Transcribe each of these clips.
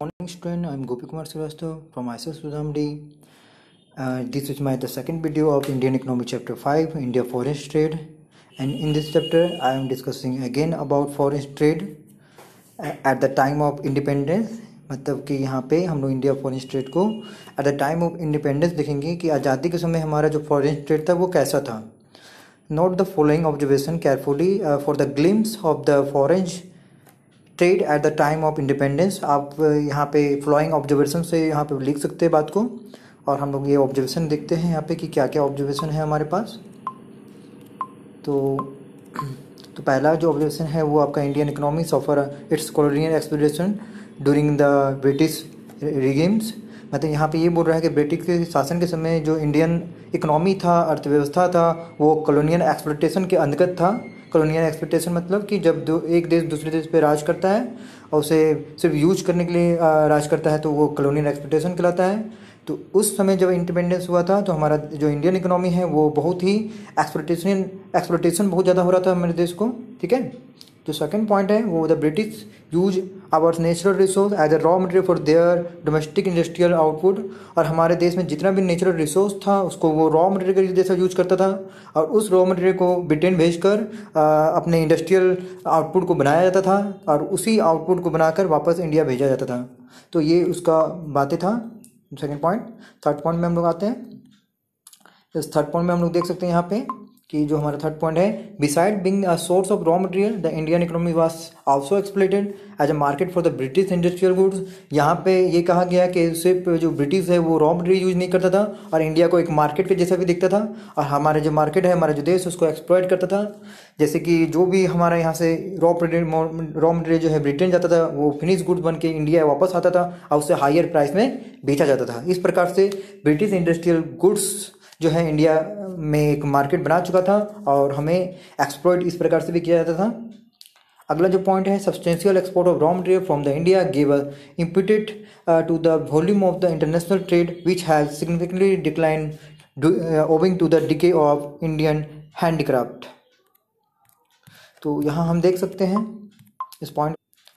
Morning student, I'm Gopi Kumar Srivastava from ISS Sudhamdi. This is the second video of Indian Economy Chapter 5, India Foreign Trade. And in this chapter, I am discussing again about foreign trade at the time of independence. मतलब कि यहाँ पे हम लोग India foreign trade को at the time of independence देखेंगे कि आज़ादी के समय हमारा जो फॉरेन ट्रेड था वो कैसा था. Note the following observation carefully for the glimpse of the foreign trade at the time of independence. आप यहाँ पे फ्लोइंग ऑब्जर्वेशन से यहाँ पे लिख सकते हैं बात को, और हम लोग ये ऑब्जर्वेशन देखते हैं यहाँ पे कि क्या क्या ऑब्जर्वेशन है हमारे पास. तो पहला जो ऑब्जर्वेशन है वो आपका Indian economy suffer it's colonial exploration during the British regimes. मतलब यहाँ पे ये बोल रहा है कि ब्रिटिश के शासन के समय जो इंडियन इकोनॉमी था, अर्थव्यवस्था था, वो कॉलोनियल एक्सप्लोटेशन के अंतर्गत था. कॉलोनियल एक्सप्लोटेशन मतलब कि जब एक देश दूसरे देश पे राज करता है और उसे सिर्फ यूज करने के लिए राज करता है तो वो कॉलोनियल एक्सप्लोटेशन कहलाता है. तो उस समय जब इंडिपेंडेंस हुआ था तो हमारा जो इंडियन इकोनॉमी है वो बहुत ही एक्सप्लोटेशन बहुत ज़्यादा हो रहा था हमारे देश को. ठीक है. जो सेकंड पॉइंट है वो the British use our natural resource as a raw material for their domestic industrial output. और हमारे देश में जितना भी नेचुरल रिसोर्स था उसको वो रॉ मटेरियल के जैसा यूज करता था, और उस रॉ मटेरियल को ब्रिटेन भेजकर अपने इंडस्ट्रियल आउटपुट को बनाया जाता था और उसी आउटपुट को बनाकर वापस इंडिया भेजा जाता था. तो ये उसका बातें था सेकेंड पॉइंट. थर्ड पॉइंट में हम लोग आते हैं. इस थर्ड पॉइंट में हम लोग देख सकते हैं यहाँ पे कि जो हमारा थर्ड पॉइंट है, beside being a source of raw material the Indian economy was also exploited as a market for the British industrial goods. यहाँ पे ये कहा गया कि सिर्फ जो ब्रिटिश है वो रॉ मटेरियल यूज नहीं करता था और इंडिया को एक मार्केट के जैसा भी दिखता था, और हमारे जो मार्केट है, हमारा जो देश उसको एक्सप्लॉइट करता था. जैसे कि जो भी हमारा यहाँ से रॉ मटेरियल जो है ब्रिटेन जाता था वो फिनिश गुड्स बन के इंडिया वापस आता था और उससे हायर प्राइस में बेचा जाता था. इस प्रकार से ब्रिटिश इंडस्ट्रियल गुड्स जो है इंडिया में एक मार्केट बना चुका था और हमें एक्सप्लॉइट इस प्रकार से भी किया जाता था. अगला जो पॉइंट है, substantial export of raw material from the India give impetus to the volume of the international trade which has significantly decline owing to the decay of Indian handicraft. तो यहाँ हम देख सकते हैं इस पॉइंट,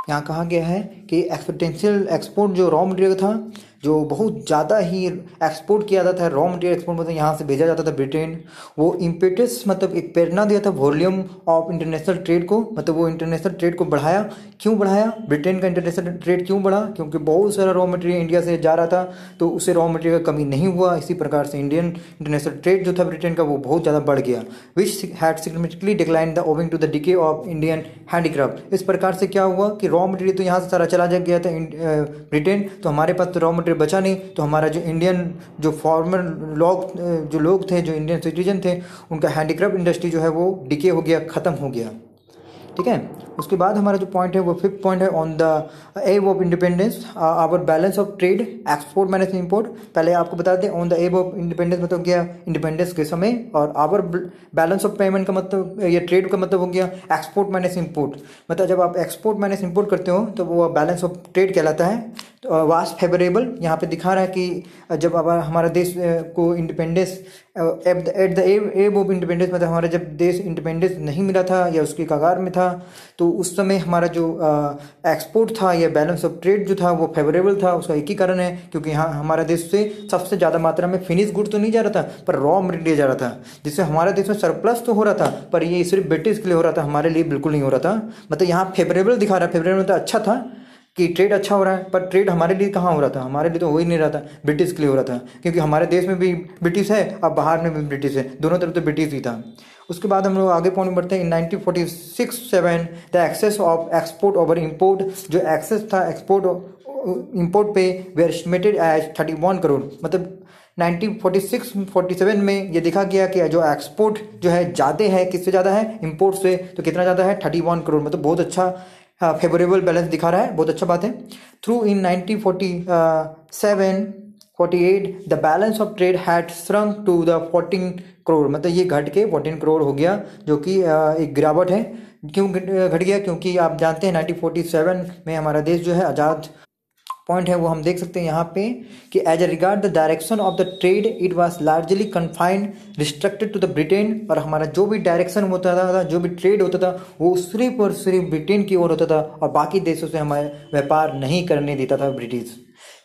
यहाँ कहा गया है कि एक्सपोर्टेंशियल एक्सपोर्ट जो रॉ मटेरियल था जो बहुत ज़्यादा ही एक्सपोर्ट किया जाता है, रॉ मटेरियल एक्सपोर्ट मतलब यहाँ से भेजा जाता था ब्रिटेन, वो इम्पेटस मतलब एक प्रेरणा दिया था वॉल्यूम ऑफ इंटरनेशनल ट्रेड को. मतलब वो इंटरनेशनल ट्रेड को बढ़ाया. क्यों बढ़ाया? ब्रिटेन का इंटरनेशनल ट्रेड क्यों बढ़ा? क्योंकि बहुत सारा रॉ मटेरियल इंडिया से जा रहा था तो उससे रॉ मटेरियल का कमी नहीं हुआ. इसी प्रकार से इंडियन इंटरनेशनल ट्रेड जो था ब्रिटेन का वो बहुत ज़्यादा बढ़ गया, which had significantly decline the owing to the decay of Indian handicraft. इस प्रकार से क्या हुआ कि रॉ मटेरियल तो यहाँ से सारा चला गया था ब्रिटेन, तो हमारे पास तो रॉ मटेरियल बचा नहीं. तो हमारा जो इंडियन जो फॉर्मर लोग थे, जो इंडियन सिटीजन थे, उनका हैंडीक्राफ्ट इंडस्ट्री जो है वो डिके हो गया, ख़त्म हो गया. ठीक है. उसके बाद हमारा जो पॉइंट है वो फिफ्थ पॉइंट है, on the ebb of independence our balance of trade export minus import. पहले आपको बता दें on the ebb of independence मतलब क्या, इंडिपेंडेंस के समय, और आवर बैलेंस ऑफ पेमेंट का मतलब या ट्रेड का मतलब हो गया एक्सपोर्ट माइनस इंपोर्ट. मतलब जब आप एक्सपोर्ट माइनस इंपोर्ट करते हो तो वो बैलेंस ऑफ ट्रेड कहलाता है. तो वास्ट फेवरेबल यहाँ पे दिखा रहा है कि जब अब हमारा देश को independence at the ebb of independence मतलब हमारा जब देश इंडिपेंडेंस नहीं मिला था या उसके कगार में था तो उस समय हमारा जो एक्सपोर्ट था या बैलेंस ऑफ ट्रेड जो था वो फेवरेबल था. उसका एक ही कारण है क्योंकि यहाँ हमारा देश से सबसे ज़्यादा मात्रा में फिनिश गुड तो नहीं जा रहा था पर रॉ मटेरियल जा रहा था, जिससे हमारे देश में सरप्लस तो हो रहा था पर ये सिर्फ ब्रिटिश के लिए हो रहा था, हमारे लिए बिल्कुल नहीं हो रहा था. मतलब यहाँ फेवरेबल दिखा रहा है, फेवरेबल मतलब अच्छा था कि ट्रेड अच्छा हो रहा है, पर ट्रेड हमारे लिए कहाँ हो रहा था, हमारे लिए तो हो ही नहीं रहा था, ब्रिटिश के लिए हो रहा था. क्योंकि हमारे देश में भी ब्रिटिश है और बाहर में भी ब्रिटिश है, दोनों तरफ तो ब्रिटिश ही था. उसके बाद हम लोग आगे पॉइंट बढ़ते हैं. In 1946-7 the excess of export over import, जो एक्सेस था एक्सपोर्ट इम्पोर्ट पे वे एस्टिमेटेड एज 31 करोड़. मतलब 1946-47 में ये देखा गया कि जो एक्सपोर्ट जो है ज़्यादा है, किससे ज़्यादा है, इम्पोर्ट से. तो कितना ज़्यादा है? 31 करोड़. मतलब बहुत अच्छा फेवरेबल बैलेंस दिखा रहा है, बहुत अच्छा बात है. Through in 1947-48 the balance of trade had shrunk to the 14 crore. मतलब ये घट के 14 करोड़ हो गया, जो कि एक गिरावट है. क्यों घट गया? क्योंकि आप जानते हैं 1947 में हमारा देश जो है आज़ाद पॉइंट है वो हम देख सकते हैं यहाँ पे कि as a regard the direction of the trade it was largely confined restricted to the Britain. और हमारा जो भी डायरेक्शन होता था, जो भी ट्रेड होता था, वो सिर्फ और सिर्फ ब्रिटेन की ओर होता था और बाकी देशों से हमारे व्यापार नहीं करने देता था British.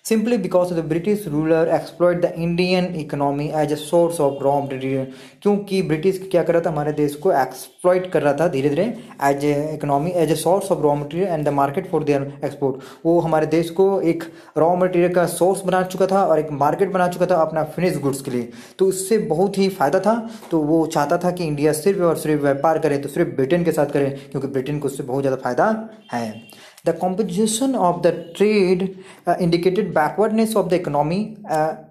Simply because the British ruler exploit the Indian economy as a source of raw material। क्योंकि ब्रिटिश क्या कर रहा था, हमारे देश को एक्सप्लॉइट कर रहा था धीरे धीरे as a economy, as a source of raw material and the market for their export. वो हमारे देश को एक रॉ मटेरियल का सोर्स बना चुका था और एक मार्केट बना चुका था अपना फिनिश गुड्स के लिए। तो इससे बहुत ही फ़ायदा था। तो वो चाहता था कि इंडिया सिर्फ और सिर्फ व्यापार करे तो सिर्फ ब्रिटेन के साथ करे, क्योंकि ब्रिटेन को उससे बहुत ज़्यादा फायदा है। The composition of the trade indicated backwardness of the economy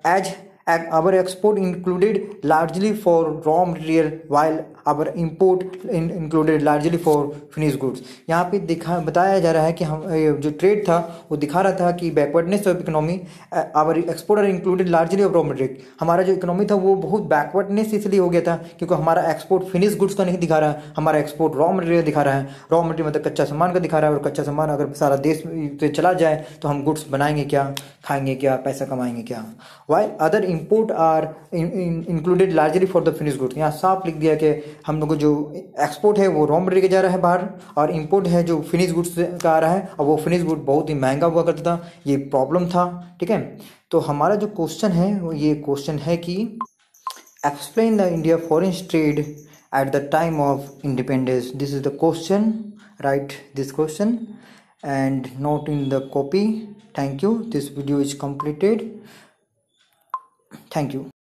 as our export included largely for raw material while our import included largely for finished goods। यहाँ पे बताया जा रहा है कि हम जो ट्रेड था वो दिखा रहा था कि backwardness of economy, our export are included largely of raw material. हमारा जो इकोनॉमी था वो बहुत बैकवर्डनेस इसलिए हो गया था क्योंकि हमारा एक्सपोर्ट फिनिश गुड्स का नहीं दिखा रहा है, हमारा एक्सपोर्ट रॉ मटेरियल दिखा रहा है। रॉ मटेरियल मतलब कच्चा सामान का दिखा रहा है, और कच्चा सामान अगर सारा देश से चला जाए तो हम गुड्स बनाएंगे क्या, खाएंगे क्या, पैसा कमाएंगे क्या। While other import are included largely for the finish goods. यहाँ साफ लिख दिया कि हम लोग को जो एक्सपोर्ट है वो रॉ मटेरियल के जा रहा है बाहर, और इंपोर्ट है जो फिनिश गुड्स का आ रहा है, और वो फिनिश गुड बहुत ही महंगा हुआ करता था। ये प्रॉब्लम था, ठीक है। तो हमारा जो क्वेश्चन है वो ये क्वेश्चन है कि explain the India foreign trade at the time of independence. This is the question, right this question and note in the copy. Thank you. This video is completed. Thank you.